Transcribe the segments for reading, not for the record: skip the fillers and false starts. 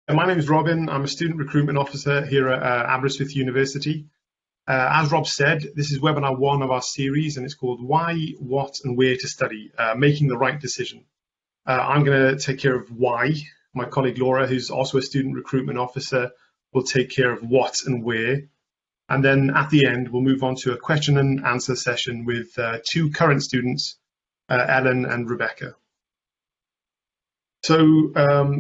My name is Robin. I'm a student recruitment officer here at Aberystwyth University. As Rob said, this is webinar one of our series, and it's called Why, What and Where to Study, Making the Right Decision. I'm going to take care of why. My colleague Laura, who's also a student recruitment officer, will take care of what and where. And then at the end, we'll move on to a question and answer session with two current students, Ellen and Rebecca. So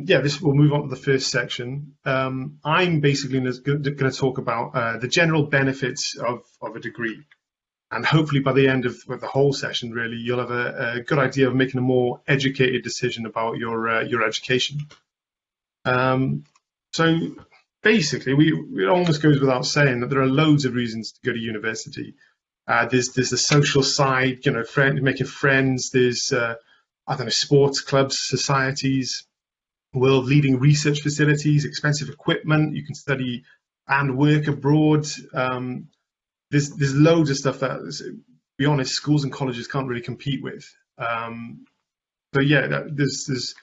this will move on to the first section. I'm basically going to talk about the general benefits of a degree, and hopefully by the end of the whole session, really, you'll have a good idea of making a more educated decision about your education. So basically, it almost goes without saying that there are loads of reasons to go to university. There's the social side, making friends. There's I don't know, sports clubs, societies, world-leading research facilities, expensive equipment. You can study and work abroad. There's loads of stuff that, to be honest, schools and colleges can't really compete with. So yeah, there's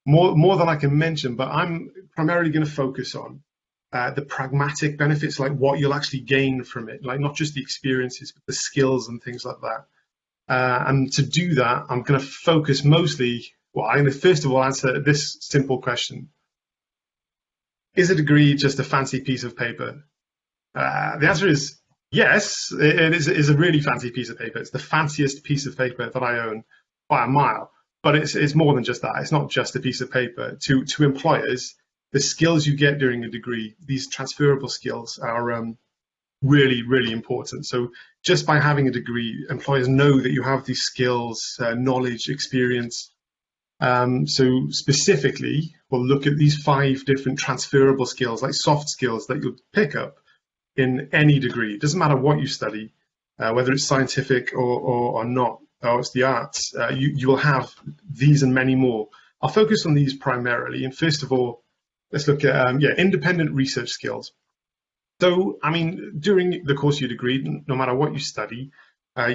more than I can mention, but I'm primarily going to focus on the pragmatic benefits, like what you'll actually gain from it, like not just the experiences, but the skills and things like that. And to do that, I'm going to focus mostly, I'm going to first of all answer this simple question. Is a degree just a fancy piece of paper? The answer is yes, it is a really fancy piece of paper. It's the fanciest piece of paper that I own by a mile. But it's more than just that. It's not just a piece of paper. To employers, the skills you get during a degree, these transferable skills are really, really important. So just by having a degree, employers know that you have these skills, knowledge, experience. So specifically, we'll look at these 5 different transferable skills, like soft skills that you'll pick up in any degree. It doesn't matter what you study, whether it's scientific or not, or it's the arts, you will have these and many more. I'll focus on these primarily. And first of all, let's look at independent research skills. So, I mean, during the course of your degree, no matter what you study,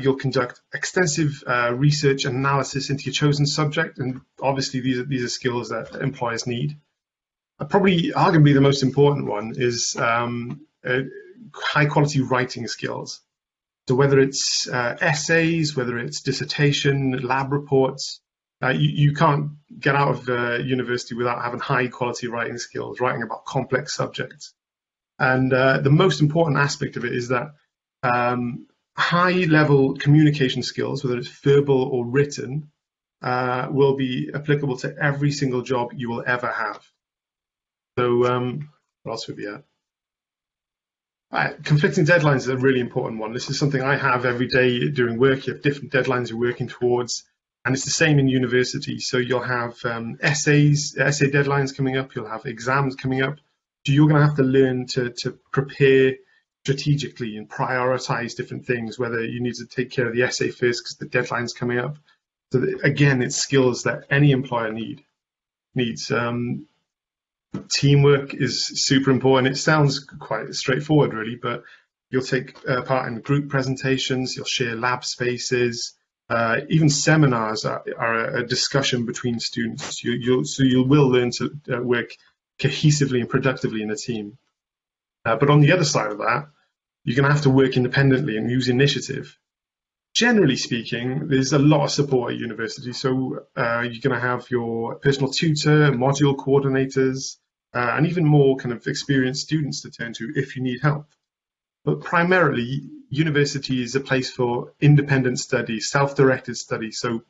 you'll conduct extensive research and analysis into your chosen subject, and obviously these are skills that employers need. Probably, arguably, the most important one is high-quality writing skills. So whether it's essays, whether it's dissertation, lab reports, you can't get out of university without having high-quality writing skills, writing about complex subjects. And the most important aspect of it is that high-level communication skills, whether it's verbal or written, will be applicable to every single job you will ever have. So what else would be at? Conflicting deadlines is a really important one. This is something I have every day during work. You have different deadlines you're working towards, and it's the same in university. So you'll have essay deadlines coming up, you'll have exams coming up. So you're going to have to learn to prepare strategically and prioritize different things, whether you need to take care of the essay first because the deadline's coming up. So again, it's skills that any employer needs. Teamwork is super important. It sounds quite straightforward, really, but you'll take part in group presentations, you'll share lab spaces, even seminars are a discussion between students. You will learn to work cohesively and productively in a team. But on the other side of that, you're going to have to work independently and use initiative. Generally speaking, there's a lot of support at university. So you're going to have your personal tutor, module coordinators, and even more kind of experienced students to turn to if you need help. But primarily, university is a place for independent study, self-directed study. So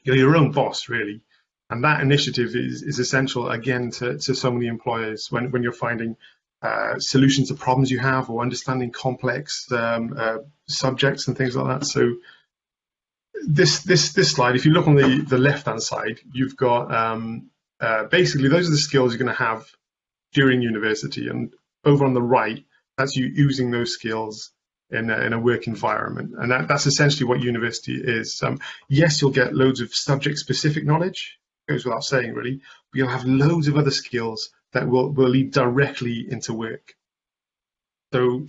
you're your own boss, really. And that initiative is essential, again, to so many employers when you're finding solutions to problems you have or understanding complex subjects and things like that. So this slide, if you look on the left-hand side, you've got basically those are the skills you're going to have during university. And over on the right, that's you using those skills in a work environment. And that's essentially what university is. Yes, you'll get loads of subject-specific knowledge, goes without saying, really, but you'll have loads of other skills that will lead directly into work. So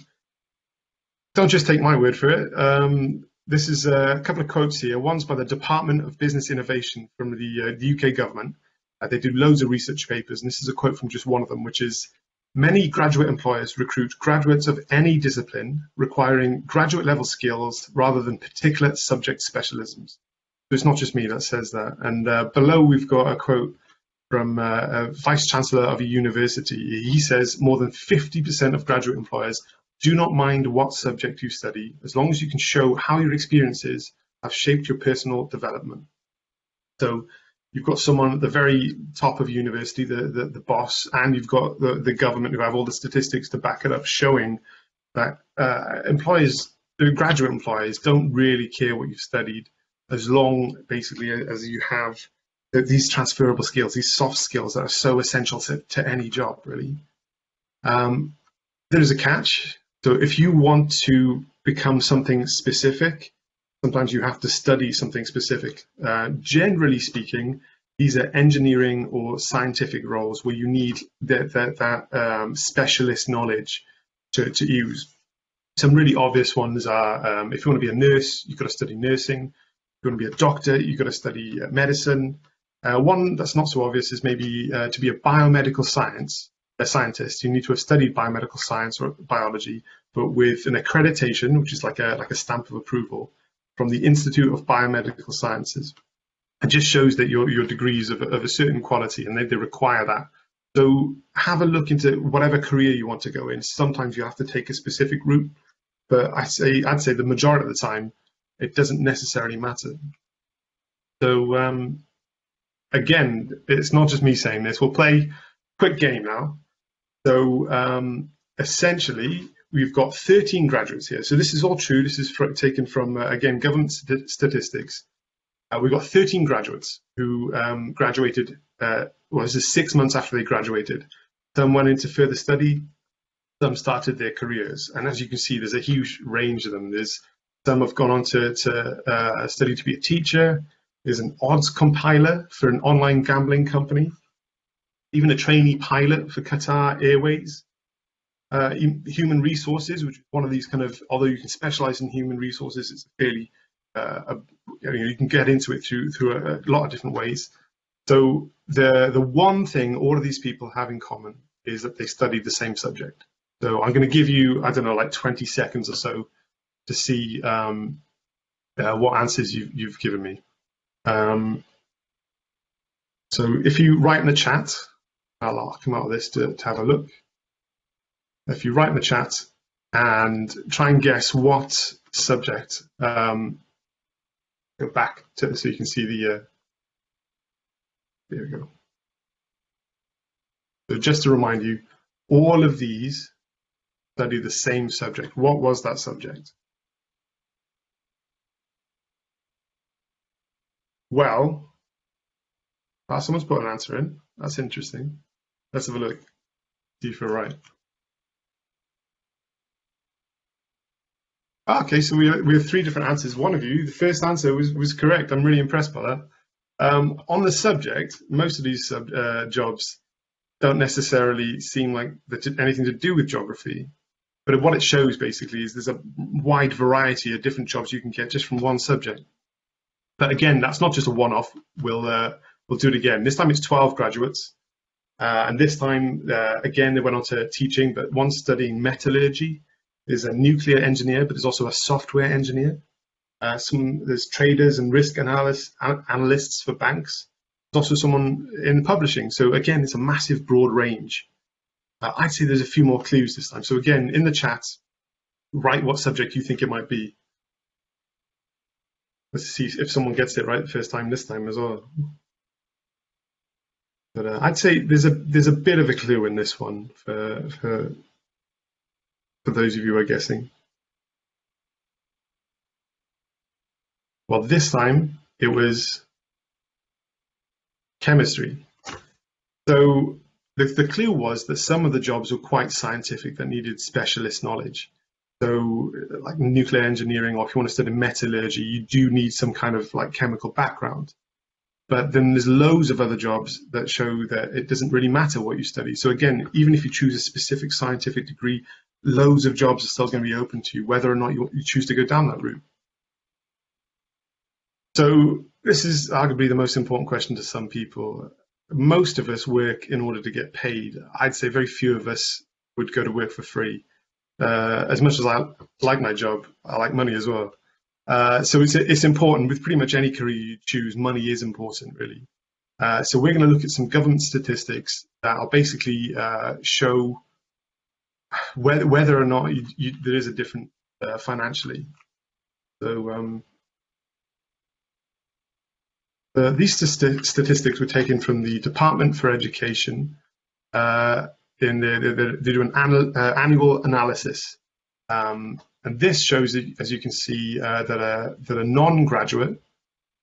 don't just take my word for it. This is a couple of quotes here. One's by the Department of Business Innovation from the UK government. They do loads of research papers, and this is a quote from just one of them, which is, "Many graduate employers recruit graduates of any discipline requiring graduate level skills rather than particular subject specialisms." So it's not just me that says that. And below we've got a quote from a vice chancellor of a university. He says, "More than 50% of graduate employers do not mind what subject you study, as long as you can show how your experiences have shaped your personal development." So you've got someone at the very top of university, the boss, and you've got the government who have all the statistics to back it up, showing that employers, the graduate employers, don't really care what you've studied, as long, basically, as you have these transferable skills, these soft skills that are so essential to any job, really. There's a catch. So if you want to become something specific, sometimes you have to study something specific. Generally speaking, these are engineering or scientific roles where you need that specialist knowledge to use. Some really obvious ones are, if you want to be a nurse, you've got to study nursing. If you want to be a doctor, you've got to study medicine. One that's not so obvious is maybe to be a biomedical scientist, you need to have studied biomedical science or biology, but with an accreditation, which is like a stamp of approval from the Institute of Biomedical Sciences. It just shows that your degrees of a certain quality, and they require that. So have a look into whatever career you want to go in. Sometimes you have to take a specific route, but I'd say the majority of the time, it doesn't necessarily matter. So again, it's not just me saying this. We'll play a quick game now. So essentially, we've got 13 graduates here. So this is all true. This is taken from, again, government statistics. We've got 13 graduates who graduated, this is 6 months after they graduated. Some went into further study, some started their careers. And as you can see, there's a huge range of them. Some have gone on to study to be a teacher. There's an odds compiler for an online gambling company, even a trainee pilot for Qatar Airways. Human resources, which is one of these kind of, although you can specialize in human resources, it's fairly, you can get into it through a lot of different ways. So the one thing all of these people have in common is that they studied the same subject. So I'm going to give you, I don't know, like 20 seconds or so to see what answers you've given me. So if you write in the chat, I'll come out of this to have a look. If you write in the chat and try and guess what subject, go back to so you can see the. There we go. So just to remind you, all of these study the same subject. What was that subject? Well, someone's put an answer in. That's interesting. Let's have a look. See if you're right. Okay, so we have three different answers. One of you, the first answer was correct. I'm really impressed by that. On the subject, most of these jobs don't necessarily seem like anything to do with geography. But what it shows basically is there's a wide variety of different jobs you can get just from one subject. But again, that's not just a one-off. We'll do it again. This time it's 12 graduates. And this time, again, they went on to teaching, but one's studying metallurgy. There's a nuclear engineer, but there's also a software engineer. There's traders and risk analysts for banks. There's also someone in publishing. So again, it's a massive, broad range. I'd say there's a few more clues this time. So again, in the chat, write what subject you think it might be. Let's see if someone gets it right the first time this time as well. But I'd say there's a bit of a clue in this one for those of you who are guessing. Well, this time it was chemistry. So the clue was that some of the jobs were quite scientific that needed specialist knowledge. So like nuclear engineering, or if you want to study metallurgy, you do need some kind of like chemical background. But then there's loads of other jobs that show that it doesn't really matter what you study. So again, even if you choose a specific scientific degree, loads of jobs are still going to be open to you, whether or not you choose to go down that route. So this is arguably the most important question to some people. most of us work in order to get paid. I'd say very few of us would go to work for free. As much as I like my job, I like money as well. So it's important with pretty much any career you choose. Money is important, really. So we're going to look at some government statistics that will basically show whether or not there is a difference financially. So these statistics were taken from the Department for Education. They do an annual analysis, and this shows, as you can see, that a non-graduate,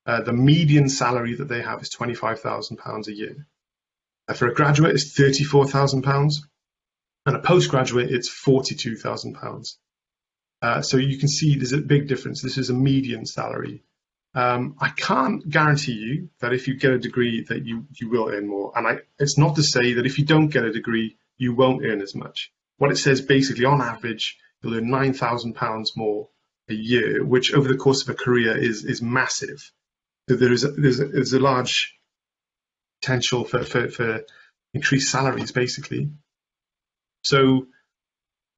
the median salary that they have is £25,000 a year. For a graduate, it's £34,000, and a postgraduate, it's £42,000. So you can see there's a big difference. This is a median salary. I can't guarantee you that if you get a degree that you will earn more. And it's not to say that if you don't get a degree, you won't earn as much. What it says basically, on average, you'll earn £9,000 more a year, which over the course of a career is massive. So there's a large potential for increased salaries, basically. So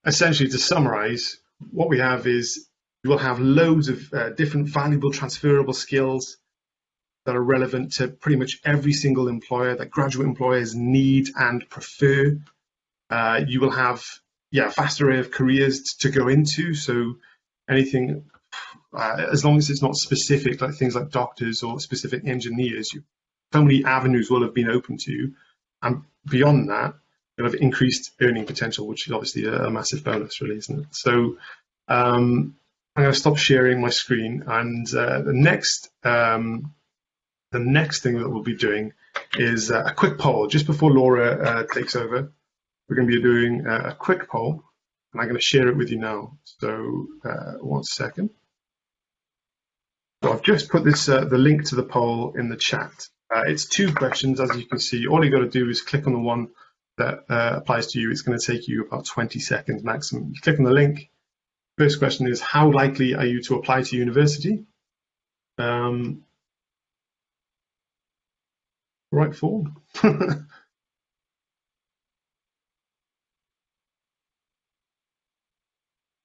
essentially, to summarize, what we have is you will have loads of different valuable transferable skills that are relevant to pretty much every single employer that graduate employers need and prefer. You will have a vast array of careers to go into. So anything, as long as it's not specific, like things like doctors or specific engineers, so many avenues will have been open to you. And beyond that, you'll have increased earning potential, which is obviously a massive bonus, really, isn't it? So I'm going to stop sharing my screen, and the next thing that we'll be doing is a quick poll. Just before Laura takes over, we're going to be doing a quick poll, and I'm going to share it with you now. So 1 second. So I've just put this the link to the poll in the chat. It's 2 questions, as you can see. All you got to do is click on the one that applies to you. It's going to take you about 20 seconds maximum. You click on the link. First question is, how likely are you to apply to university? Right form.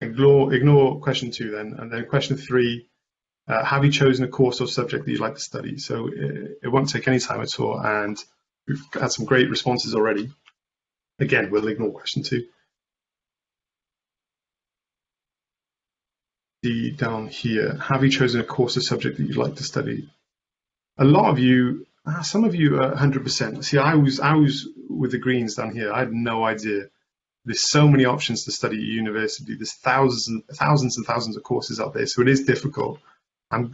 Ignore question 2 then, and then question 3. Have you chosen a course or subject that you'd like to study? So it won't take any time at all, and we've had some great responses already. Again, we'll ignore question 2. Down here, have you chosen a course or subject that you'd like to study? A lot of you, some of you are 100%. See, I was with the greens down here. I had no idea. There's so many options to study at university. There's thousands and thousands of courses out there, so it is difficult. I'm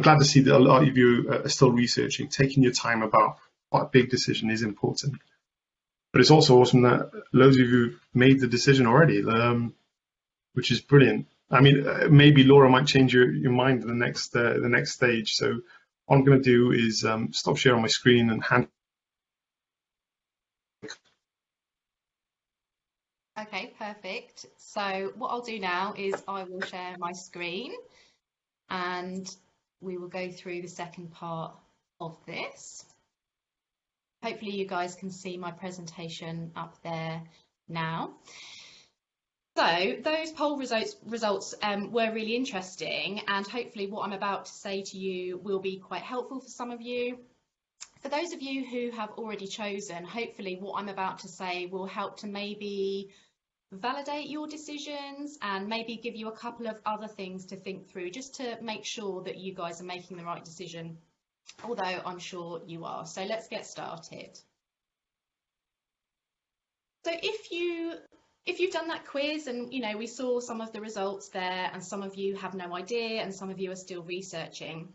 glad to see that a lot of you are still researching. Taking your time about what big decision is important. But it's also awesome that loads of you made the decision already, which is brilliant. I mean, maybe Laura might change your mind in the next stage. So what I'm going to do is stop sharing my screen and hand. Okay, perfect. So what I'll do now is I will share my screen, and we will go through the second part of this. Hopefully you guys can see my presentation up there now. So those poll results were really interesting, and hopefully what I'm about to say to you will be quite helpful for some of you. For those of you who have already chosen, hopefully what I'm about to say will help to maybe validate your decisions and maybe give you a couple of other things to think through, just to make sure that you guys are making the right decision, although I'm sure you are. So let's get started. So if you've done that quiz, and we saw some of the results there, and some of you have no idea and some of you are still researching.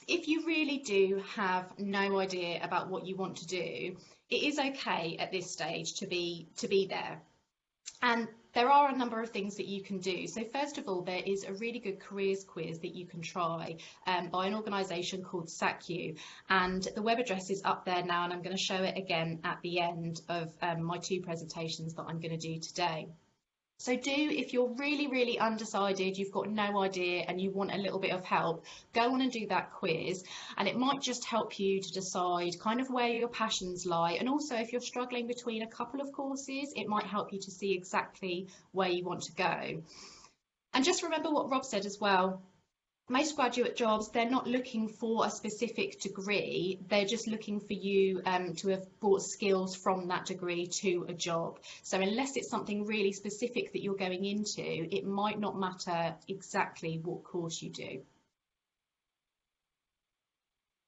If you really do have no idea about what you want to do, it is okay at this stage to be there. And there are a number of things that you can do. So first of all, there is a really good careers quiz that you can try by an organisation called SACU, and the web address is up there now, and I'm going to show it again at the end of my 2 presentations that I'm going to do today. So if you're really undecided, you've got no idea and you want a little bit of help, go on and do that quiz, and it might just help you to decide kind of where your passions lie. And also, if you're struggling between a couple of courses, it might help you to see exactly where you want to go. And just remember what Rob said as well. Most graduate jobs, they're not looking for a specific degree, they're just looking for you to have brought skills from that degree to a job. So unless it's something really specific that you're going into, it might not matter exactly what course you do.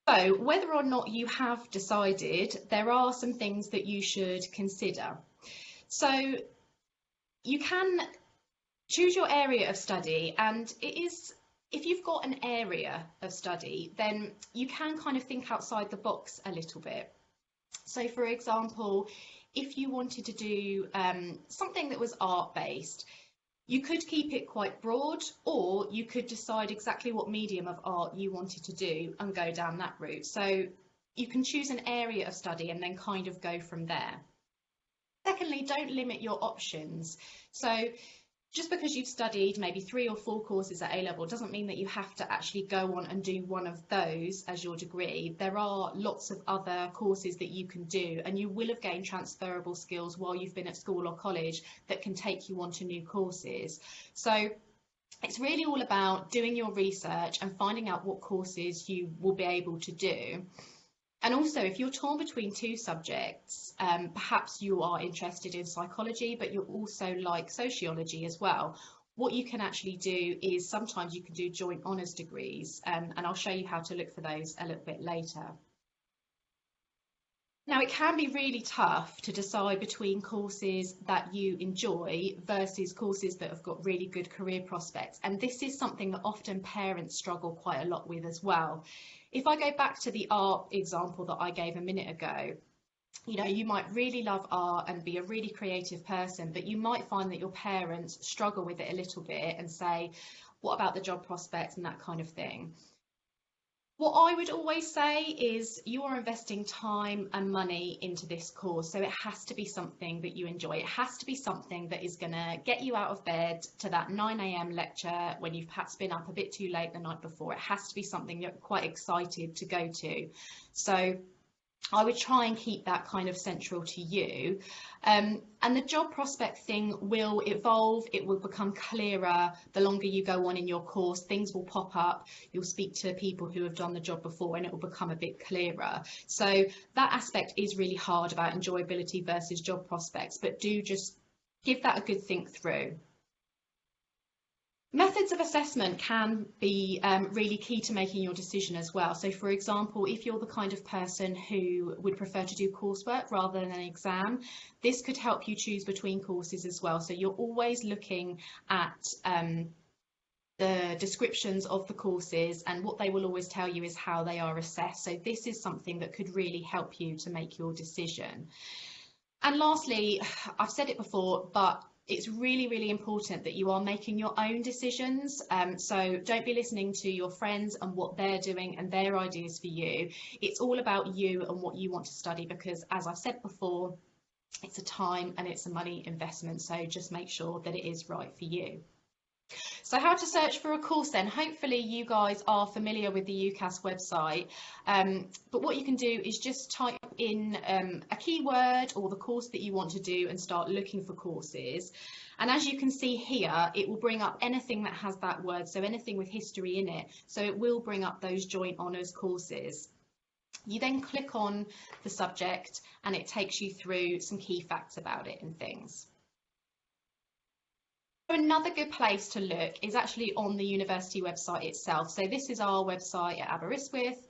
So whether or not you have decided, there are some things that you should consider. So you can choose your area of study, and if you've got an area of study, then you can kind of think outside the box a little bit. So for example, if you wanted to do something that was art-based, you could keep it quite broad, or you could decide exactly what medium of art you wanted to do and go down that route. So you can choose an area of study and then kind of go from there. Secondly, don't limit your options. So just because you've studied maybe 3 or 4 courses at A-level doesn't mean that you have to actually go on and do one of those as your degree. There are lots of other courses that you can do, and you will have gained transferable skills while you've been at school or college that can take you on to new courses. So it's really all about doing your research and finding out what courses you will be able to do. And also, if you're torn between 2 subjects, perhaps you are interested in psychology, but you also like sociology as well. What you can actually do is sometimes you can do joint honours degrees, and I'll show you how to look for those a little bit later. Now, it can be really tough to decide between courses that you enjoy versus courses that have got really good career prospects. And this is something that often parents struggle quite a lot with as well. If I go back to the art example that I gave a minute ago, you might really love art and be a really creative person, but you might find that your parents struggle with it a little bit and say, what about the job prospects and that kind of thing? What I would always say is you are investing time and money into this course, so it has to be something that you enjoy. It has to be something that is going to get you out of bed to that 9 a.m. lecture when you've perhaps been up a bit too late the night before. It has to be something you're quite excited to go to. So I would try and keep that kind of central to you. And the job prospect thing will evolve, it will become clearer the longer you go on in your course. Things will pop up, you'll speak to people who have done the job before, and it will become a bit clearer. So that aspect is really hard about enjoyability versus job prospects, but do just give that a good think through. Methods of assessment can be really key to making your decision as well. So for example, if you're the kind of person who would prefer to do coursework rather than an exam, this could help you choose between courses as well. So you're always looking at the descriptions of the courses, and what they will always tell you is how they are assessed. So this is something that could really help you to make your decision. And lastly, I've said it before, but it's really important that you are making your own decisions. So don't be listening to your friends and what they're doing and their ideas for you. It's all about you and what you want to study, because as I've said before, it's a time and it's a money investment. So just make sure that it is right for you. So how to search for a course then? Hopefully you guys are familiar with the UCAS website, but what you can do is just type in a keyword or the course that you want to do and start looking for courses. And as you can see here, it will bring up anything that has that word, so anything with history in it. So it will bring up those joint honours courses. You then click on the subject and it takes you through some key facts about it and things. Another good place to look is actually on the university website itself. So this is our website at Aberystwyth,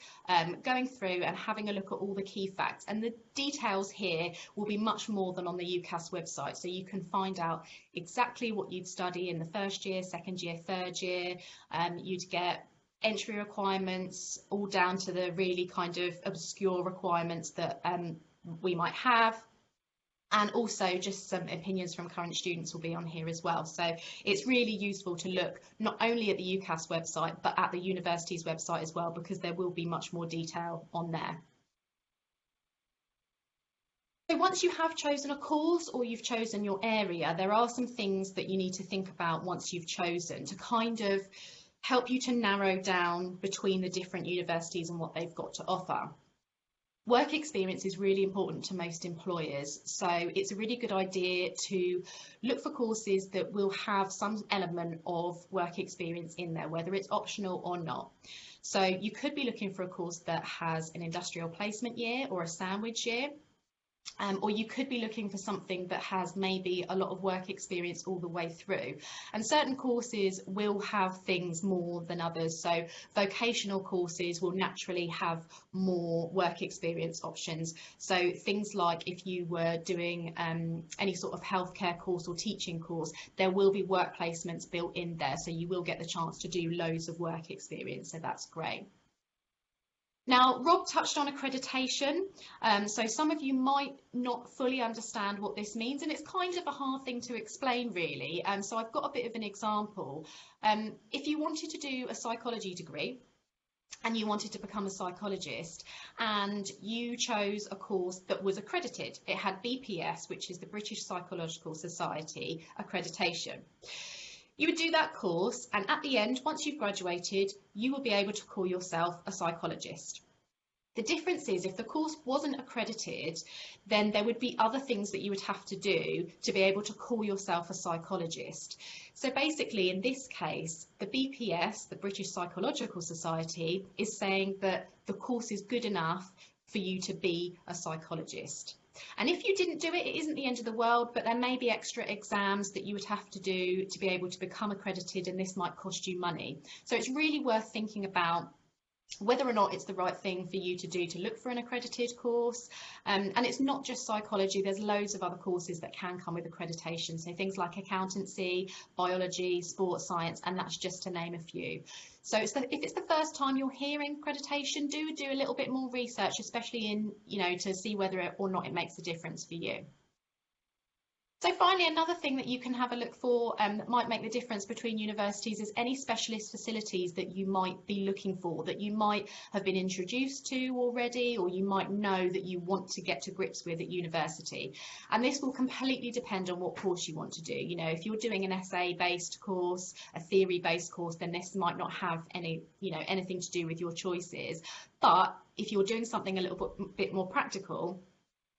going through and having a look at all the key facts, and the details here will be much more than on the UCAS website. So you can find out exactly what you'd study in the first year, second year, third year. You'd get entry requirements all down to the really kind of obscure requirements that we might have. And also just some opinions from current students will be on here as well. So it's really useful to look not only at the UCAS website, but at the university's website as well, because there will be much more detail on there. So once you have chosen a course or you've chosen your area, there are some things that you need to think about once you've chosen to kind of help you to narrow down between the different universities and what they've got to offer. Work experience is really important to most employers, so it's a really good idea to look for courses that will have some element of work experience in there, whether it's optional or not. So you could be looking for a course that has an industrial placement year or a sandwich year. Or you could be looking for something that has maybe a lot of work experience all the way through. And certain courses will have things more than others. So vocational courses will naturally have more work experience options. So things like if you were doing any sort of healthcare course or teaching course, there will be work placements built in there. So you will get the chance to do loads of work experience. So that's great. Now, Rob touched on accreditation, so some of you might not fully understand what this means, and it's kind of a hard thing to explain really, so I've got a bit of an example. If you wanted to do a psychology degree and you wanted to become a psychologist and you chose a course that was accredited, it had BPS, which is the British Psychological Society accreditation. You would do that course, and at the end, once you've graduated, you will be able to call yourself a psychologist. The difference is if the course wasn't accredited, then there would be other things that you would have to do to be able to call yourself a psychologist. So basically, in this case, the BPS, the British Psychological Society, is saying that the course is good enough for you to be a psychologist. And if you didn't do it, it isn't the end of the world, but there may be extra exams that you would have to do to be able to become accredited, and this might cost you money. So it's really worth thinking about whether or not it's the right thing for you to do to look for an accredited course. And it's not just psychology, there's loads of other courses that can come with accreditation. So things like accountancy, biology, sports science, and that's just to name a few. So if it's the first time you're hearing accreditation, do a little bit more research, especially in, to see whether or not it makes a difference for you. So finally, another thing that you can have a look for that might make the difference between universities is any specialist facilities that you might be looking for, that you might have been introduced to already, or you might know that you want to get to grips with at university. And this will completely depend on what course you want to do. If you're doing an essay-based course, a theory-based course, then this might not have anything to do with your choices. But if you're doing something a little bit more practical,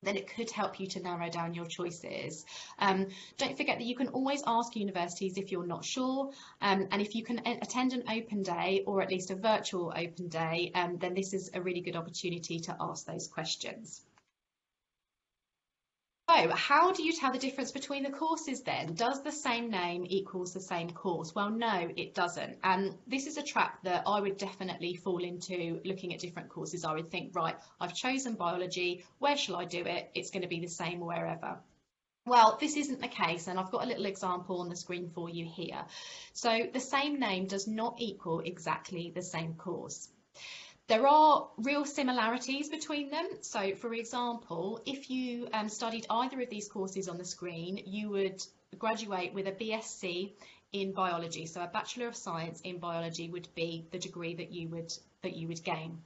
then it could help you to narrow down your choices. Don't forget that you can always ask universities if you're not sure, and if you can attend an open day or at least a virtual open day, then this is a really good opportunity to ask those questions. So how do you tell the difference between the courses then? Does the same name equals the same course? Well, no, it doesn't. And this is a trap that I would definitely fall into looking at different courses. I would think, right, I've chosen biology, where shall I do it? It's going to be the same wherever. Well, this isn't the case, and I've got a little example on the screen for you here. So the same name does not equal exactly the same course. There are real similarities between them. So, for example, if you studied either of these courses on the screen, you would graduate with a BSc in biology. So a Bachelor of Science in biology would be the degree that you would gain.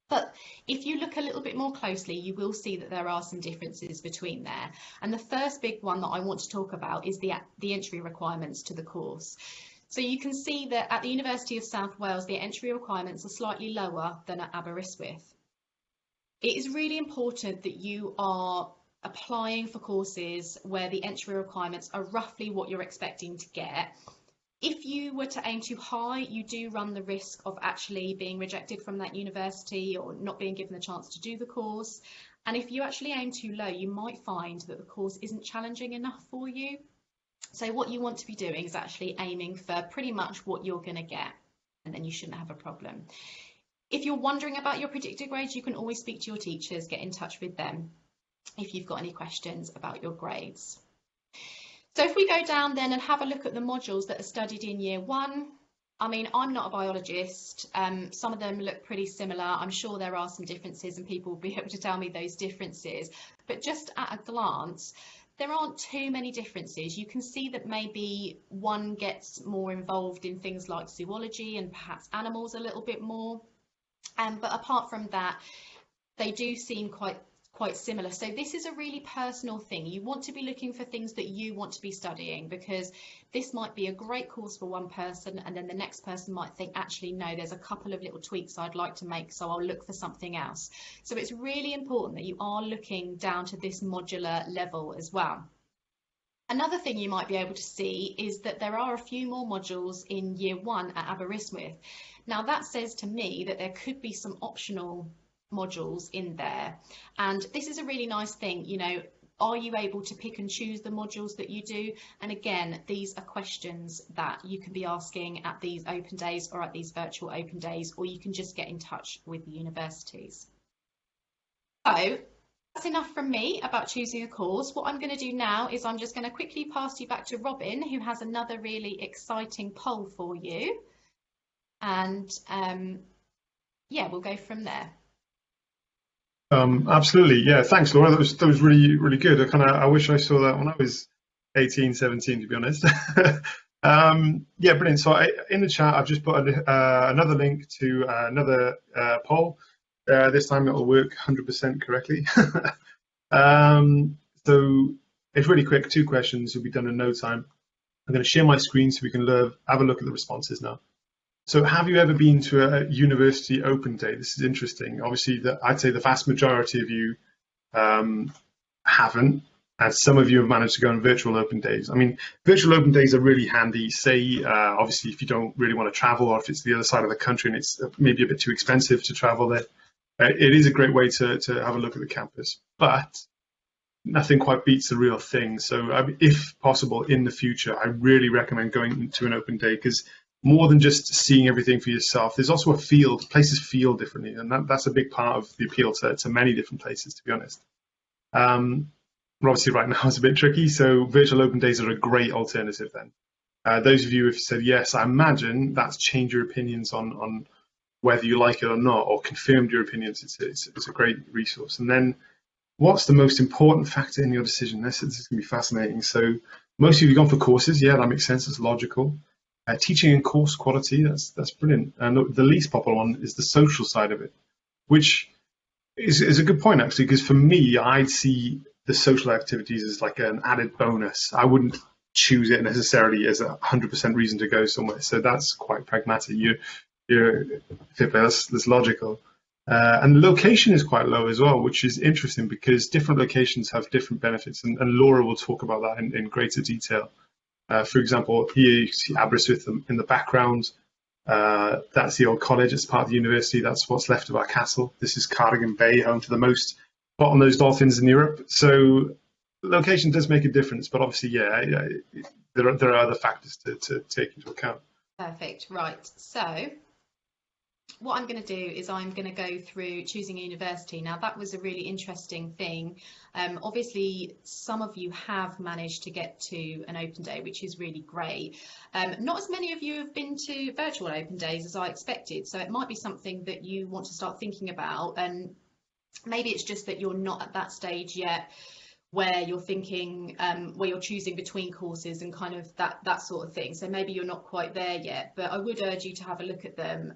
But if you look a little bit more closely, you will see that there are some differences between there. And the first big one that I want to talk about is the entry requirements to the course. So you can see that at the University of South Wales, the entry requirements are slightly lower than at Aberystwyth. It is really important that you are applying for courses where the entry requirements are roughly what you're expecting to get. If you were to aim too high, you do run the risk of actually being rejected from that university or not being given the chance to do the course. And if you actually aim too low, you might find that the course isn't challenging enough for you. So what you want to be doing is actually aiming for pretty much what you're going to get, and then you shouldn't have a problem. If you're wondering about your predicted grades, you can always speak to your teachers, get in touch with them if you've got any questions about your grades. So if we go down then and have a look at the modules that are studied in year one, I mean, I'm not a biologist. Some of them look pretty similar. I'm sure there are some differences and people will be able to tell me those differences. But just at a glance, there aren't too many differences. You can see that maybe one gets more involved in things like zoology and perhaps animals a little bit more. But apart from that, they do seem quite quite similar. So this is a really personal thing. You want to be looking for things that you want to be studying, because this might be a great course for one person, and then the next person might think, actually, no, there's a couple of little tweaks I'd like to make, so I'll look for something else. So it's really important that you are looking down to this modular level as well. Another thing you might be able to see is that there are a few more modules in year one at Aberystwyth. Now that says to me that there could be some optional modules in there, and this is a really nice thing. You know, are you able to pick and choose the modules that you do? And again, these are questions that you can be asking at these open days or at these virtual open days, or you can just get in touch with the universities. So that's enough from me about choosing a course. What I'm going to do now is I'm just going to quickly pass you back to Robin, who has another really exciting poll for you, and yeah, we'll go from there. Absolutely, yeah. Thanks, Laura. That was really, really good. I wish I saw that when I was 18, 17, to be honest. Yeah, brilliant. So in the chat, I've just put another link to another poll. This time it'll work 100% correctly. So it's really quick. 2 questions will be done in no time. I'm going to share my screen so we can have a look at the responses now. So have you ever been to a university open day? This is interesting. Obviously, I'd say the vast majority of you haven't, and some of you have managed to go on virtual open days. I mean, virtual open days are really handy. Say, obviously, if you don't really want to travel, or if it's the other side of the country and it's maybe a bit too expensive to travel there, it is a great way to have a look at the campus. But nothing quite beats the real thing. So if possible, in the future, I really recommend going to an open day, because more than just seeing everything for yourself, there's also a field. Places feel differently, and that's a big part of the appeal to many different places, to be honest. Obviously, right now it's a bit tricky, so virtual open days are a great alternative then. Those of you who have said yes, I imagine that's changed your opinions on whether you like it or not, or confirmed your opinions. It's a great resource. And then, what's the most important factor in your decision? This is going to be fascinating. So most of you have gone for courses. Yeah, that makes sense. It's logical. Teaching and course quality, that's brilliant. And the least popular one is the social side of it, which is a good point, actually, because for me, I'd see the social activities as like an added bonus. I wouldn't choose it necessarily as 100% reason to go somewhere. So that's quite pragmatic. That's logical. And the location is quite low as well, which is interesting because different locations have different benefits. And Laura will talk about that in greater detail. For example, here you see Aberystwyth in the background. That's the old college. It's part of the university. That's what's left of our castle. This is Cardigan Bay, home to the most bottlenose dolphins in Europe. So location does make a difference, but obviously, yeah, there are other factors to take into account. Perfect. Right. So what I'm going to do is I'm going to go through choosing a university. Now, that was a really interesting thing. Obviously, some of you have managed to get to an open day, which is really great. Not as many of you have been to virtual open days as I expected, so it might be something that you want to start thinking about. And maybe it's just that you're not at that stage yet where you're thinking, where you're choosing between courses and kind of that sort of thing. So maybe you're not quite there yet, but I would urge you to have a look at them.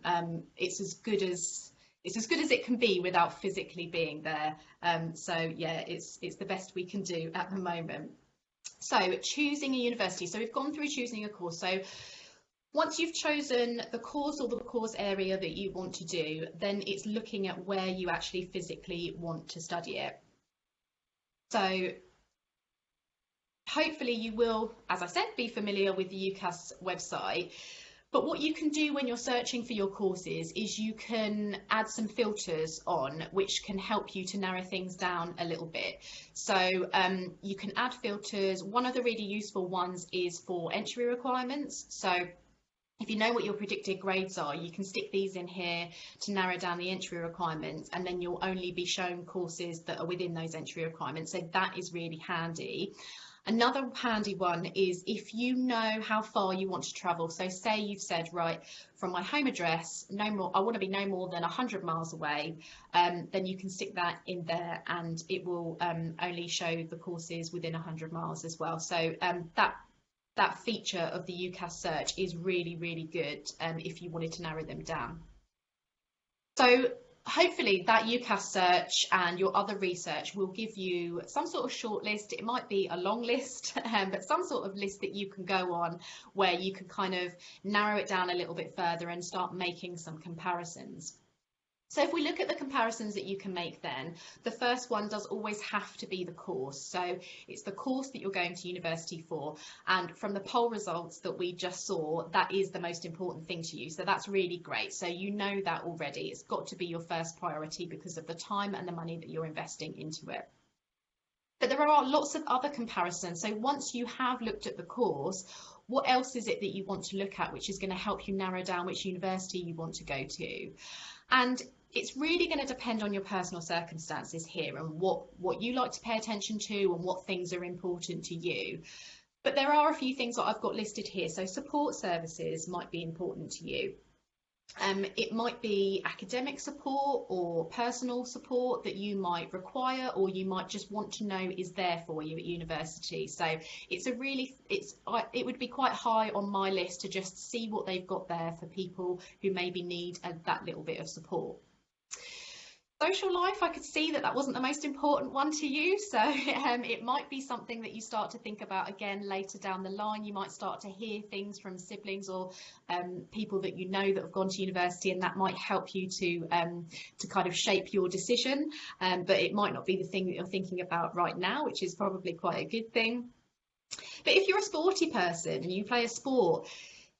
It's as good as it can be without physically being there. So yeah, it's the best we can do at the moment. So choosing a university. So we've gone through choosing a course. So once you've chosen the course or the course area that you want to do, then it's looking at where you actually physically want to study it. So hopefully you will, as I said, be familiar with the UCAS website. But what you can do when you're searching for your courses is you can add some filters on, which can help you to narrow things down a little bit. So you can add filters. One of the really useful ones is for entry requirements. So if you know what your predicted grades are, you can stick these in here to narrow down the entry requirements, and then you'll only be shown courses that are within those entry requirements. So that is really handy. Another handy one is if you know how far you want to travel. So say you've said, right, from my home address, no more, I want to be no more than 100 miles away, then you can stick that in there and it will only show the courses within 100 miles as well. So that feature of the UCAS search is really, really good if you wanted to narrow them down. So hopefully that UCAS search and your other research will give you some sort of short list. It might be a long list, but some sort of list that you can go on where you can kind of narrow it down a little bit further and start making some comparisons. So if we look at the comparisons that you can make, then the first one does always have to be the course. So it's the course that you're going to university for. And from the poll results that we just saw, that is the most important thing to you. So that's really great. So you know that already. It's got to be your first priority because of the time and the money that you're investing into it. But there are lots of other comparisons. So once you have looked at the course, what else is it that you want to look at, which is going to help you narrow down which university you want to go to? And it's really going to depend on your personal circumstances here and what you like to pay attention to and what things are important to you. But there are a few things that I've got listed here. So support services might be important to you. It might be academic support or personal support that you might require, or you might just want to know is there for you at university. So it would be quite high on my list to just see what they've got there for people who maybe need that little bit of support. Social life, I could see that wasn't the most important one to you, so it might be something that you start to think about again later down the line. You might start to hear things from siblings or people that you know that have gone to university, and that might help you to kind of shape your decision, but it might not be the thing that you're thinking about right now, which is probably quite a good thing. But if you're a sporty person and you play a sport,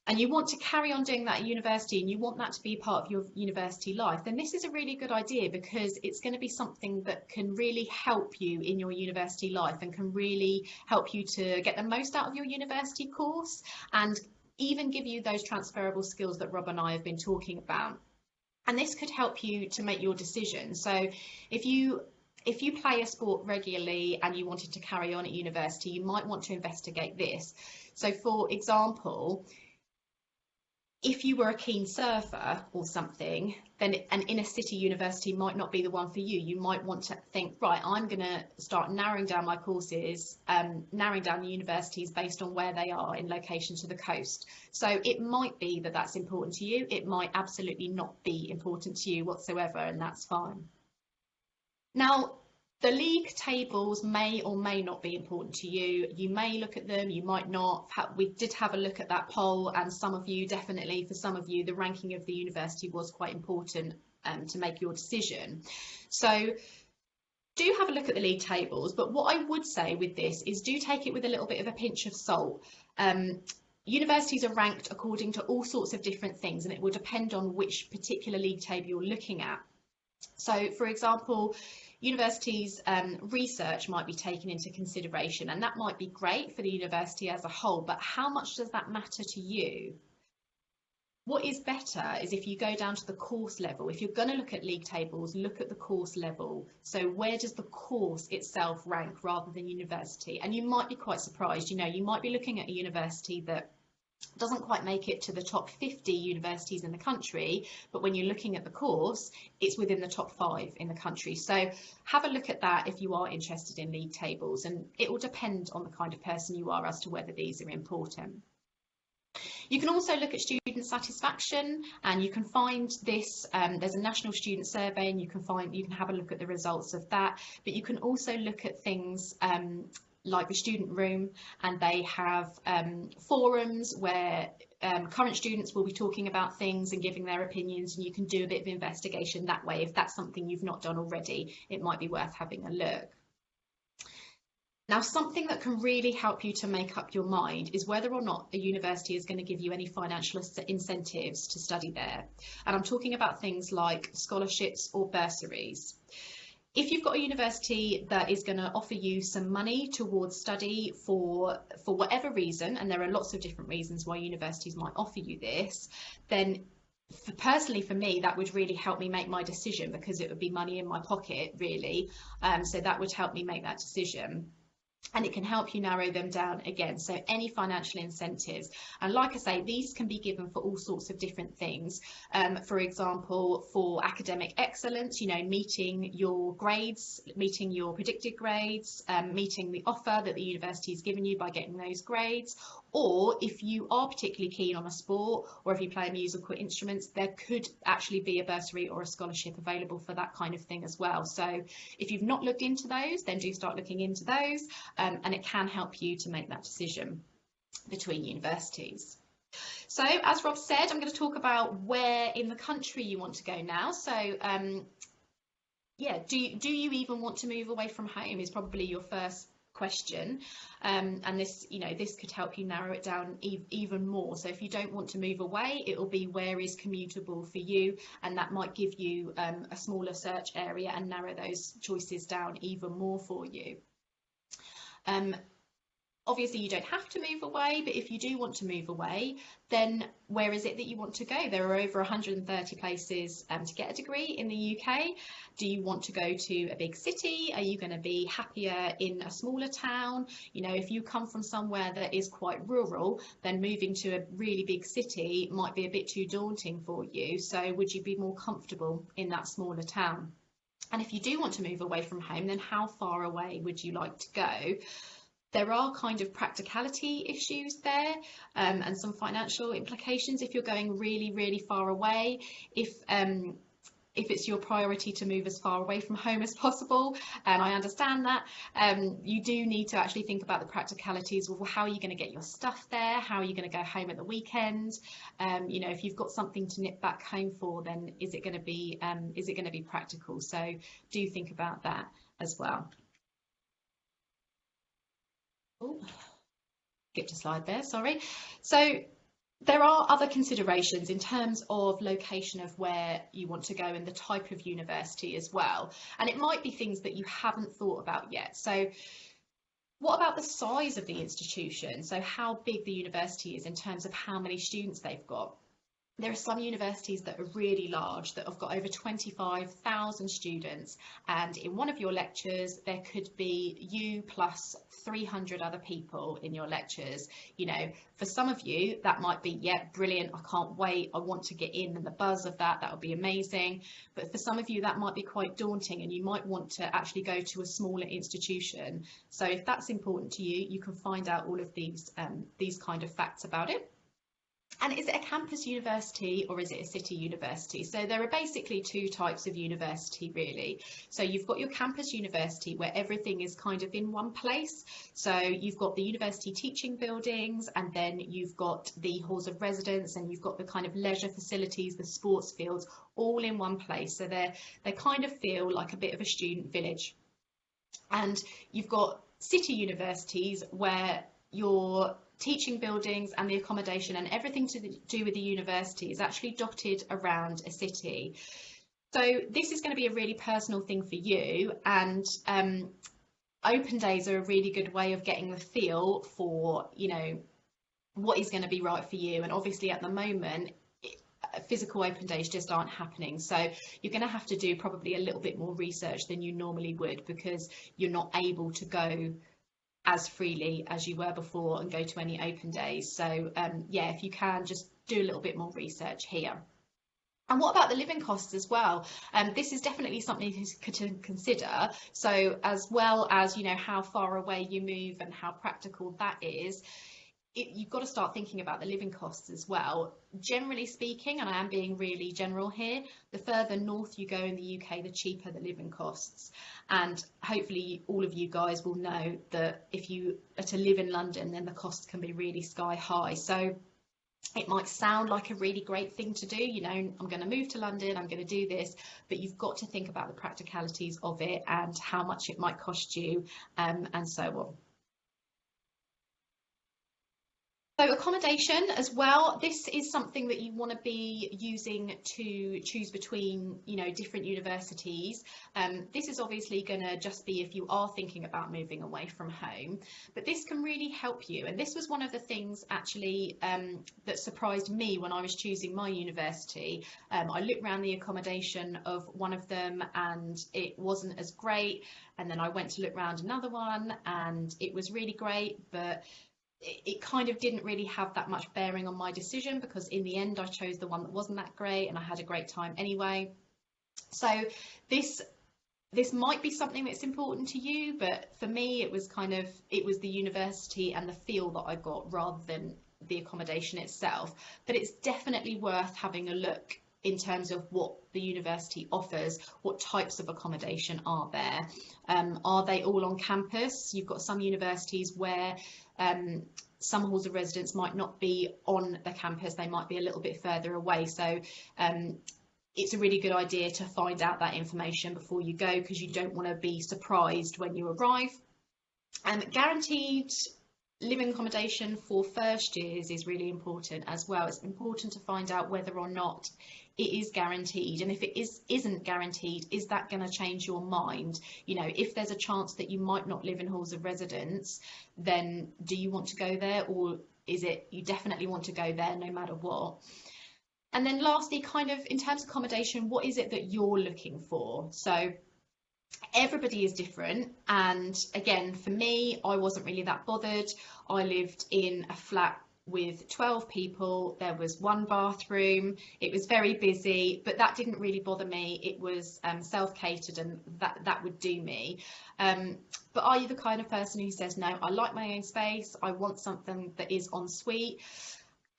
and you want to carry on doing that at university and you want that to be part of your university life, then this is a really good idea, because it's going to be something that can really help you in your university life and can really help you to get the most out of your university course and even give you those transferable skills that Rob and I have been talking about. And this could help you to make your decision. So if you play a sport regularly and you wanted to carry on at university, you might want to investigate this. So for example, if you were a keen surfer or something, then an inner city university might not be the one for you. You might want to think, right, I'm going to start narrowing down my courses, narrowing down the universities based on where they are in location to the coast. So it might be that that's important to you. It might absolutely not be important to you whatsoever, and that's fine. Now, the league tables may or may not be important to you. You may look at them, you might not. We did have a look at that poll, and some of you, definitely for some of you, the ranking of the university was quite important to make your decision. So do have a look at the league tables, but what I would say with this is do take it with a little bit of a pinch of salt. Universities are ranked according to all sorts of different things, and it will depend on which particular league table you're looking at. So, for example, universities' research might be taken into consideration, and that might be great for the university as a whole, but how much does that matter to you? What is better is if you go down to the course level. If you're going to look at league tables, look at the course level. So where does the course itself rank rather than university? And you might be quite surprised. You might be looking at a university that doesn't quite make it to the top 50 universities in the country, but when you're looking at the course, it's within the top 5 in the country. So have a look at that if you are interested in league tables, and it will depend on the kind of person you are as to whether these are important. You can also look at student satisfaction, and you can find this, there's a national student survey, and you can have a look at the results of that, but you can also look at things like the student room, and they have forums where current students will be talking about things and giving their opinions, and you can do a bit of investigation that way. If that's something you've not done already, it might be worth having a look. Now, something that can really help you to make up your mind is whether or not a university is going to give you any financial incentives to study there. And I'm talking about things like scholarships or bursaries. If you've got a university that is going to offer you some money towards study for whatever reason, and there are lots of different reasons why universities might offer you this, then personally for me, that would really help me make my decision, because it would be money in my pocket, really. So that would help me make that decision. And it can help you narrow them down again. So any financial incentives, and like I say, these can be given for all sorts of different things. For example, for academic excellence, meeting your grades, meeting your predicted grades, meeting the offer that the university has given you by getting those grades, Or if you are particularly keen on a sport, or if you play musical instruments, there could actually be a bursary or a scholarship available for that kind of thing as well. So if you've not looked into those, then do start looking into those, and it can help you to make that decision between universities. So as Rob said, I'm going to talk about where in the country you want to go now. So yeah, do you even want to move away from home is probably your first question, and this could help you narrow it down even more. So if you don't want to move away, it will be where is commutable for you, and that might give you a smaller search area and narrow those choices down even more for you. Obviously, you don't have to move away, but if you do want to move away, then where is it that you want to go? There are over 130 places to get a degree in the UK. Do you want to go to a big city? Are you going to be happier in a smaller town? You know, if you come from somewhere that is quite rural, then moving to a really big city might be a bit too daunting for you. So would you be more comfortable in that smaller town? And if you do want to move away from home, then how far away would you like to go? There are kind of practicality issues there, and some financial implications if you're going really, really far away. If it's your priority to move as far away from home as possible, and I understand that, you do need to actually think about the practicalities of how are you going to get your stuff there, how are you going to go home at the weekend. You know, if you've got something to nip back home for, then is it going to be practical? So do think about that as well. Oh, skipped a slide there, sorry. So there are other considerations in terms of location of where you want to go and the type of university as well. And it might be things that you haven't thought about yet. So what about the size of the institution? So how big the university is in terms of how many students they've got. There are some universities that are really large, that have got over 25,000 students, and in one of your lectures there could be you plus 300 other people in your lectures. You know, for some of you that might be, yeah, brilliant, I can't wait, I want to get in, and the buzz of that would be amazing. But for some of you that might be quite daunting, and you might want to actually go to a smaller institution. So if that's important to you, you can find out all of these kind of facts about it. And is it a campus university or is it a city university? So there are basically two types of university, really. So you've got your campus university where everything is kind of in one place. So you've got the university teaching buildings, and then you've got the halls of residence, and you've got the kind of leisure facilities, the sports fields, all in one place. So they kind of feel like a bit of a student village. And you've got city universities where your teaching buildings and the accommodation and everything to do with the university is actually dotted around a city. So this is going to be a really personal thing for you, and open days are a really good way of getting the feel for, you know, what is going to be right for you. And obviously at the moment physical open days just aren't happening, so you're going to have to do probably a little bit more research than you normally would, because you're not able to go as freely as you were before and go to any open days. So yeah, if you can, just do a little bit more research here. And what about the living costs as well? This is definitely something to consider. So as well as, you know, how far away you move and how practical that is, you've got to start thinking about the living costs as well. Generally speaking, and I am being really general here, the further north you go in the UK, the cheaper the living costs. And hopefully all of you guys will know that if you are to live in London, then the costs can be really sky high. So it might sound like a really great thing to do, you know, I'm going to move to London, I'm going to do this, but you've got to think about the practicalities of it and how much it might cost you, and so on. So accommodation as well, this is something that you want to be using to choose between, you know, different universities. This is obviously going to just be if you are thinking about moving away from home, but this can really help you. And this was one of the things actually that surprised me when I was choosing my university. I looked around the accommodation of one of them and it wasn't as great. And then I went to look around another one and it was really great, but it kind of didn't really have that much bearing on my decision, because in the end I chose the one that wasn't that great and I had a great time anyway. So this this might be something that's important to you, but for me, it was the university and the feel that I got rather than the accommodation itself. But it's definitely worth having a look in terms of what the university offers, what types of accommodation are there. Are they all on campus? You've got some universities where some halls of residence might not be on the campus, they might be a little bit further away. So it's a really good idea to find out that information before you go, because you don't want to be surprised when you arrive. Guaranteed living accommodation for first years is really important as well. It's important to find out whether or not it is guaranteed, and if it isn't guaranteed, is that going to change your mind? You know, if there's a chance that you might not live in halls of residence, then do you want to go there, or is it you definitely want to go there no matter what? And then lastly, kind of in terms of accommodation, what is it that you're looking for? So everybody is different, and again, for me, I wasn't really that bothered. I lived in a flat with 12 people. There was one bathroom. It was very busy, but that didn't really bother me. It was self-catered, and that would do me. But are you the kind of person who says, no, I like my own space, I want something that is en suite?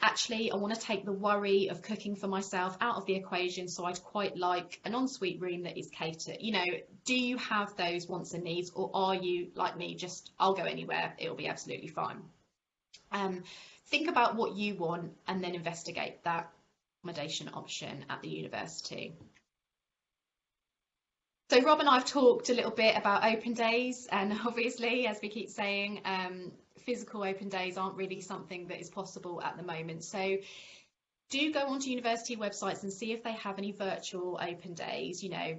Actually, I want to take the worry of cooking for myself out of the equation, so I'd quite like an ensuite room that is catered. You know, do you have those wants and needs, or are you like me, just I'll go anywhere, it'll be absolutely fine? Think about what you want and then investigate that accommodation option at the university. So Rob and I have talked a little bit about open days, and obviously, as we keep saying, physical open days aren't really something that is possible at the moment. So do go onto university websites and see if they have any virtual open days. You know,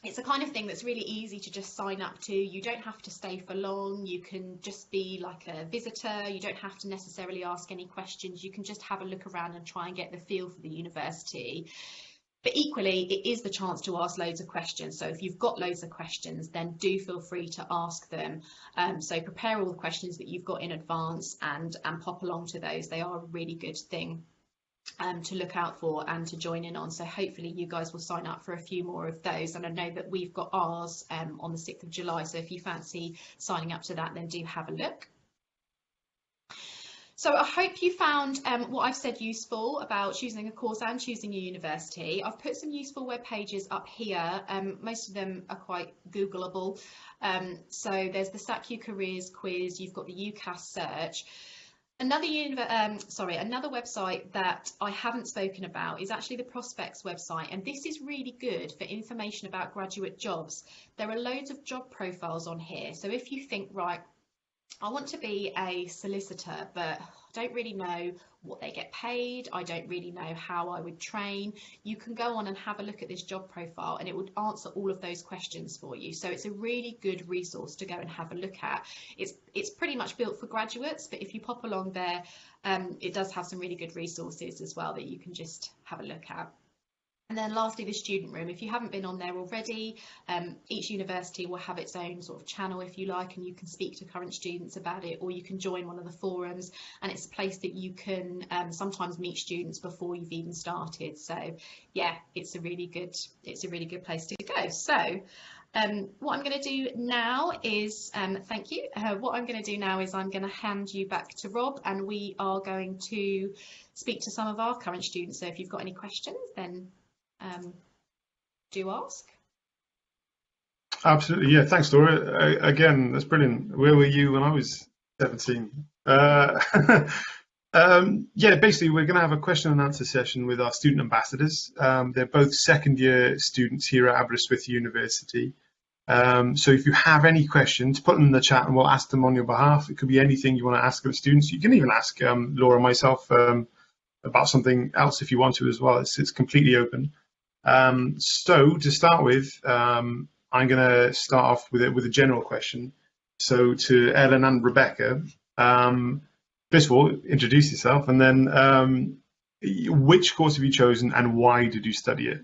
it's a kind of thing that's really easy to just sign up to. You don't have to stay for long. You can just be like a visitor. You don't have to necessarily ask any questions. You can just have a look around and try and get the feel for the university. But equally, it is the chance to ask loads of questions. So if you've got loads of questions, then do feel free to ask them. So prepare all the questions that you've got in advance and pop along to those. They are a really good thing to look out for and to join in on. So hopefully you guys will sign up for a few more of those. And I know that we've got ours on the 6th of July. So if you fancy signing up to that, then do have a look. So I hope you found what I've said useful about choosing a course and choosing a university. I've put some useful web pages up here. Most of them are quite Googleable. So there's the SACU Careers quiz, you've got the UCAS search. Another website that I haven't spoken about is actually the Prospects website, and this is really good for information about graduate jobs. There are loads of job profiles on here. So if you think, right, I want to be a solicitor, but I don't really know what they get paid, I don't really know how I would train, you can go on and have a look at this job profile and it would answer all of those questions for you. So it's a really good resource to go and have a look at. It's pretty much built for graduates, but if you pop along there, it does have some really good resources as well that you can just have a look at. And then lastly, the student room. If you haven't been on there already, each university will have its own sort of channel, if you like, and you can speak to current students about it, or you can join one of the forums, and it's a place that you can sometimes meet students before you've even started. So yeah, it's a really good place to go. So what I'm going to do now is, thank you. What I'm going to do now is I'm going to hand you back to Rob, and we are going to speak to some of our current students. So if you've got any questions, then do ask. Absolutely, yeah. Thanks, Laura. Again, that's brilliant. Where were you when I was 17? Yeah, basically, we're going to have a question and answer session with our student ambassadors. They're both second-year students here at Aberystwyth University. So if you have any questions, put them in the chat and we'll ask them on your behalf. It could be anything you want to ask of the students. You can even ask Laura and myself about something else if you want to as well. It's completely open. So to start with, I'm going to start off with a general question. So to Ellen and Rebecca, first of all, introduce yourself, and then which course have you chosen and why did you study it?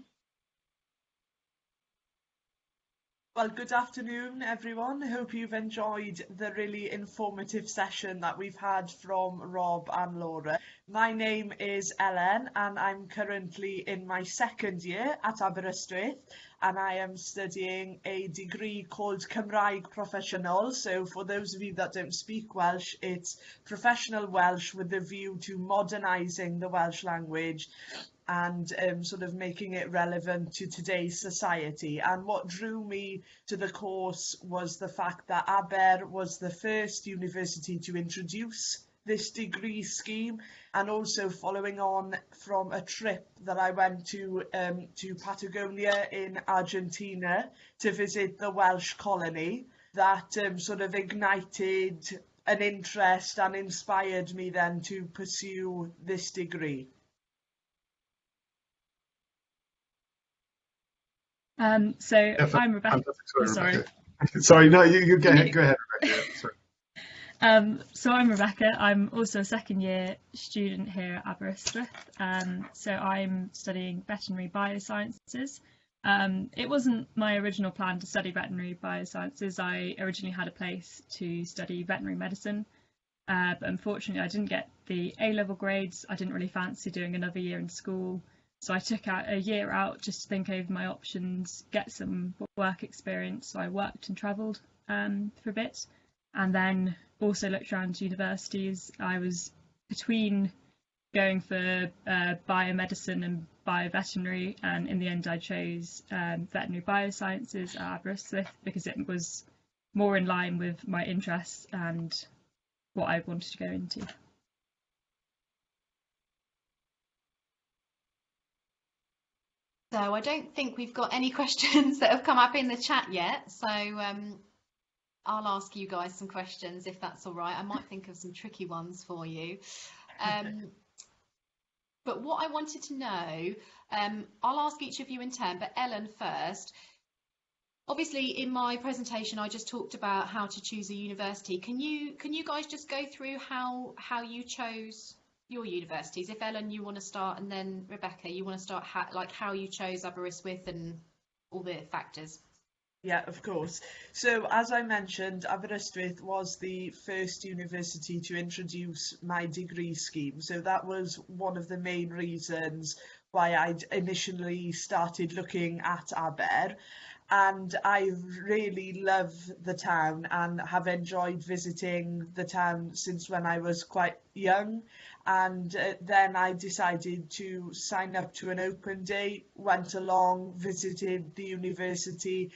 Well, good afternoon, everyone. I hope you've enjoyed the really informative session that we've had from Rob and Laura. My name is Ellen and I'm currently in my second year at Aberystwyth, and I am studying a degree called Cymraeg Professional. So for those of you that don't speak Welsh, it's Professional Welsh with a view to modernising the Welsh language and sort of making it relevant to today's society. And what drew me to the course was the fact that Aber was the first university to introduce this degree scheme, and also following on from a trip that I went to Patagonia in Argentina to visit the Welsh colony, that sort of ignited an interest and inspired me then to pursue this degree. So Yeah, I'm Rebecca. Sorry, Rebecca. Sorry, no, you go ahead, Rebecca. Sorry. So I'm Rebecca. I'm also a second year student here at Aberystwyth. So I'm studying veterinary biosciences. It wasn't my original plan to study veterinary biosciences. I originally had a place to study veterinary medicine, but unfortunately I didn't get the A-level grades. I didn't really fancy doing another year in school. So I took out a year out just to think over my options, get some work experience. So I worked and travelled for a bit, and then also looked around universities. I was between going for biomedicine and bioveterinary, and in the end I chose veterinary biosciences at Aberystwyth because it was more in line with my interests and what I wanted to go into. So I don't think we've got any questions that have come up in the chat yet. So I'll ask you guys some questions if that's all right. I might think of some tricky ones for you. But what I wanted to know, I'll ask each of you in turn, but Ellen first. Obviously, in my presentation, I just talked about how to choose a university. Can you guys just go through how you chose your universities? If Ellen, you want to start, and then Rebecca, you want to start how you chose Aberystwyth and all the factors. Yeah, of course. So as I mentioned, Aberystwyth was the first university to introduce my degree scheme. So that was one of the main reasons why I initially started looking at Aber. And I really love the town and have enjoyed visiting the town since when I was quite young. And then I decided to sign up to an open day, went along, visited the university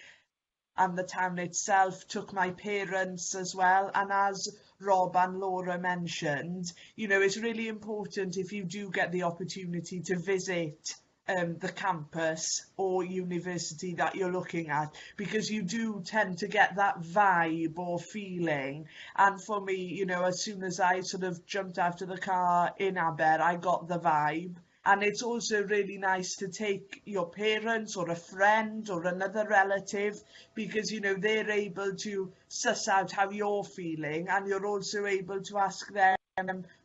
and the town itself, took my parents as well. And as Rob and Laura mentioned, you know, it's really important if you do get the opportunity to visit the campus or university that you're looking at, because you do tend to get that vibe or feeling. And for me, you know, as soon as I sort of jumped out of the car in Aber, I got the vibe. And it's also really nice to take your parents or a friend or another relative, because, you know, they're able to suss out how you're feeling, and you're also able to ask them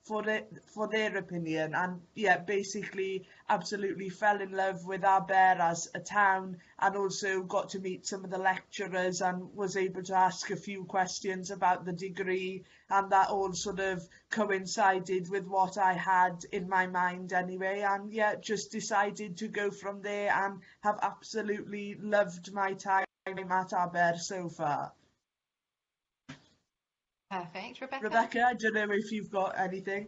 for their opinion. And yeah, basically absolutely fell in love with Aber as a town, and also got to meet some of the lecturers and was able to ask a few questions about the degree, and that all sort of coincided with what I had in my mind anyway. And yeah, just decided to go from there and have absolutely loved my time at Aber so far. Perfect. Rebecca, I don't know if you've got anything.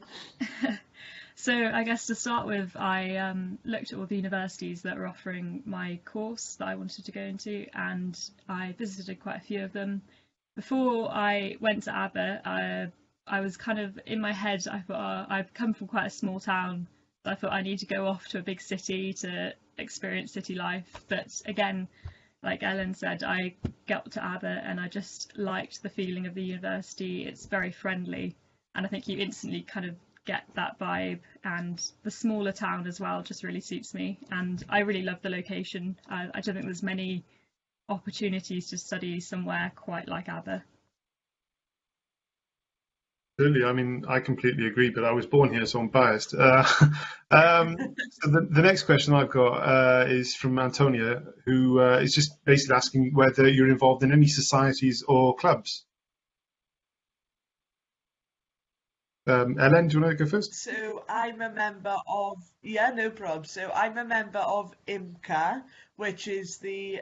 So I guess to start with, I looked at all the universities that were offering my course that I wanted to go into, and I visited quite a few of them. Before I went to Aber, I was kind of in my head, I thought, I've come from quite a small town, so I thought I need to go off to a big city to experience city life. But again, like Ellen said, I got to Aber and I just liked the feeling of the university. It's very friendly, and I think you instantly kind of get that vibe, and the smaller town as well just really suits me, and I really love the location. I don't think there's many opportunities to study somewhere quite like Aber. Absolutely. I mean, I completely agree, but I was born here, so I'm biased. So the next question I've got is from Antonia, who is just basically asking whether you're involved in any societies or clubs. Ellen, do you want to go first? So I'm a member of, yeah, no problem. So I'm a member of IMCA, which is the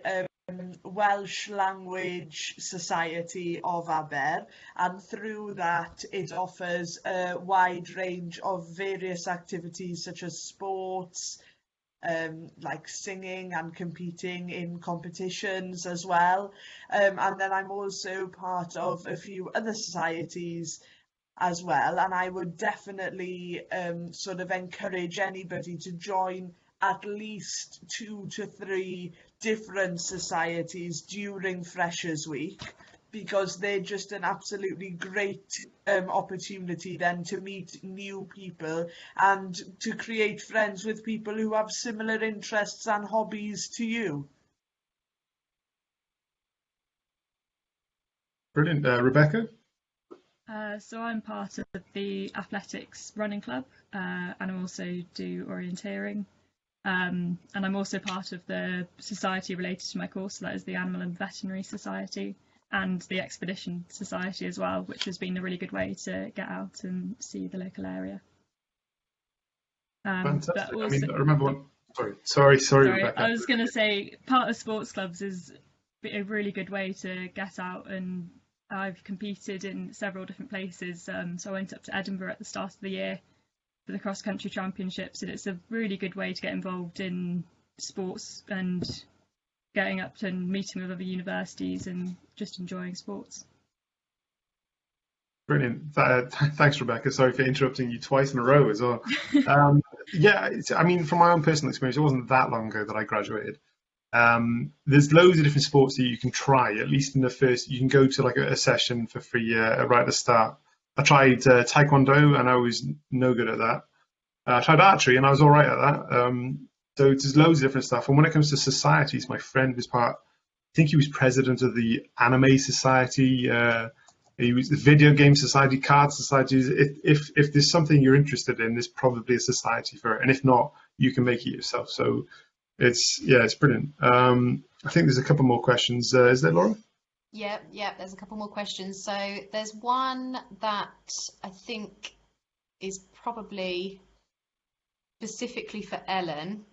Welsh Language Society of Aber, and through that it offers a wide range of various activities such as sports, like singing and competing in competitions as well. And then I'm also part of a few other societies as well, and I would definitely sort of encourage anybody to join at least 2 to 3 different societies during Freshers Week, because they're just an absolutely great opportunity then to meet new people and to create friends with people who have similar interests and hobbies to you. Brilliant. Rebecca? So I'm part of the athletics running club, and I also do orienteering. And I'm also part of the society related to my course, so that is the Animal and Veterinary Society and the Expedition Society as well, which has been a really good way to get out and see the local area. Fantastic. Also, I mean, I remember one. Sorry, Rebecca. I was going to say, part of sports clubs is a really good way to get out, and I've competed in several different places. So I went up to Edinburgh at the start of the year for the cross-country championships, and it's a really good way to get involved in sports and getting up and meeting with other universities and just enjoying sports. Brilliant. Thanks, Rebecca. Sorry for interrupting you twice in a row as well. Yeah, I mean, from my own personal experience, it wasn't that long ago that I graduated. There's loads of different sports that you can try, at least in the first. You can go to like a session for free right at the start. I tried Taekwondo and I was no good at that. I tried archery and I was all right at that. So there's loads of different stuff. And when it comes to societies, my friend was I think he was president of the Anime Society. He was the Video Game Society, Card Societies. If there's something you're interested in, there's probably a society for it. And if not, you can make it yourself. So it's brilliant. I think there's a couple more questions. Is there, Laura? Yep, there's a couple more questions. So there's one that I think is probably specifically for Ellen.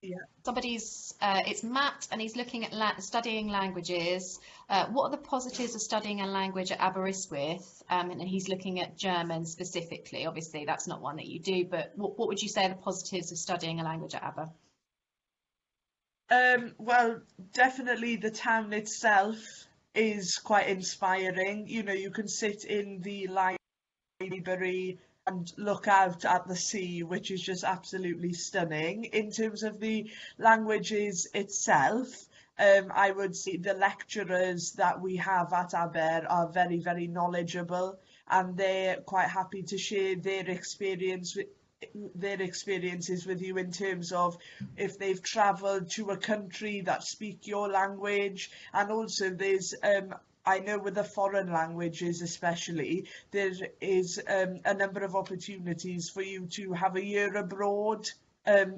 It's Matt, and he's looking at studying languages. What are the positives of studying a language at Aberystwyth? And he's looking at German specifically. Obviously, that's not one that you do, but what would you say are the positives of studying a language at Aber? Well, definitely the town itself is quite inspiring. You know, you can sit in the library and look out at the sea, which is just absolutely stunning. In terms of the languages itself, I would say the lecturers that we have at Aber are very, very knowledgeable, and they're quite happy to share their experiences with you in terms of if they've travelled to a country that speak your language. And also there's I know with the foreign languages especially, there is a number of opportunities for you to have a year abroad,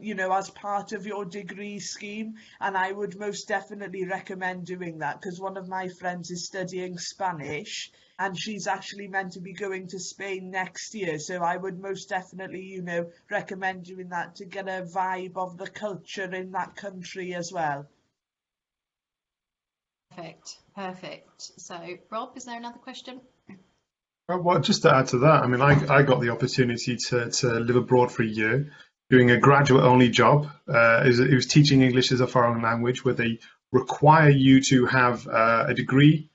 you know, as part of your degree scheme. And I would most definitely recommend doing that, because one of my friends is studying Spanish and she's actually meant to be going to Spain next year. So I would most definitely, you know, recommend doing that to get a vibe of the culture in that country as well. Perfect. So, Rob, is there another question? Well, just to add to that, I mean, I got the opportunity to live abroad for a year, doing a graduate-only job. It was teaching English as a foreign language, where they require you to have a degree,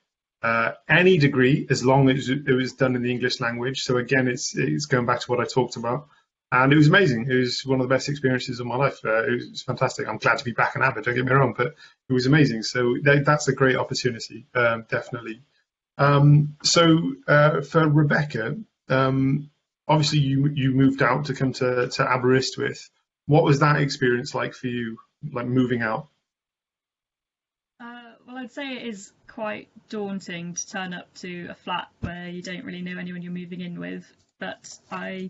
any degree, as long as it was done in the English language. So again, it's going back to what I talked about. And it was amazing. It was one of the best experiences of my life. It was fantastic. I'm glad to be back in Aber, don't get me wrong, but it was amazing. So that's a great opportunity, definitely. So for Rebecca, obviously you moved out to come to Aberystwyth. What was that experience like for you, like moving out? Well, I'd say it is quite daunting to turn up to a flat where you don't really know anyone you're moving in with, but I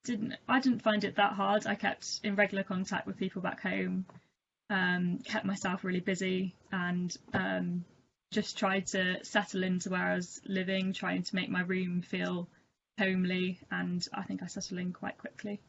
didn't find it that hard. I kept in regular contact with people back home, kept myself really busy, and just tried to settle into where I was living, trying to make my room feel homely, and I think I settled in quite quickly.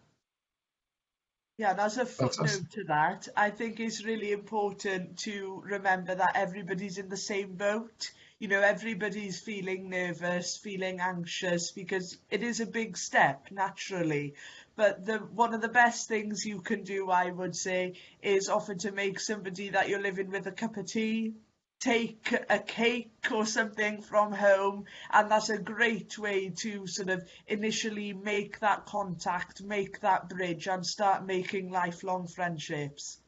Yeah, and as a Fantastic. footnote to that, I think it's really important to remember that everybody's in the same boat. You know, everybody's feeling nervous, feeling anxious, because it is a big step, naturally. But one of the best things you can do, I would say, is offer to make somebody that you're living with a cup of tea, take a cake or something from home, and that's a great way to sort of initially make that contact, make that bridge, and start making lifelong friendships.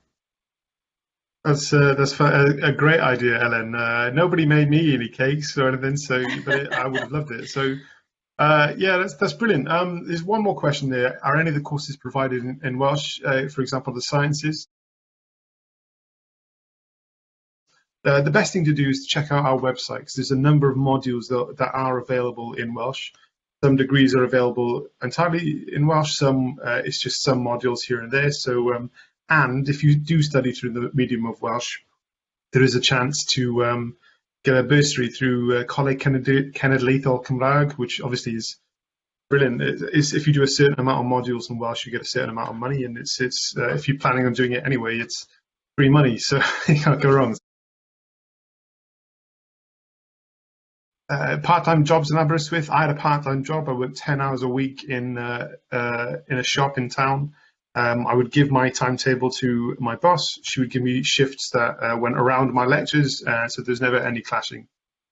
That's a great idea, Ellen. Nobody made me any cakes or anything, so I would have loved it. So yeah, that's brilliant. There's one more question there. Are any of the courses provided in Welsh? For example, the sciences? The best thing to do is to check out our website, because there's a number of modules that are available in Welsh. Some degrees are available entirely in Welsh, some it's just some modules here and there. So, and if you do study through the medium of Welsh, there is a chance to get a bursary through Coleg Cenedlaethol Cymraeg, which obviously is brilliant. If you do a certain amount of modules in Welsh, you get a certain amount of money, and it's if you're planning on doing it anyway, it's free money, so you can't go wrong. Part-time jobs in Aberystwyth. I had a part-time job. I worked 10 hours a week in a shop in town. I would give my timetable to my boss. She would give me shifts that went around my lectures, so there's never any clashing.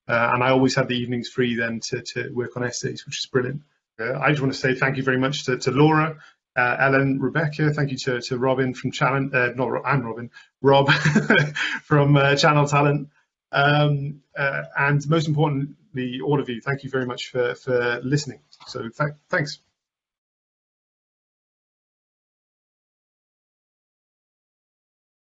And I always had the evenings free then to work on essays, which is brilliant. I just want to say thank you very much to Laura, Ellen, Rebecca. Thank you to Robin from Channel. I'm Robin. Rob from Channel Talent. And most importantly, all of you, thank you very much for listening. So thanks.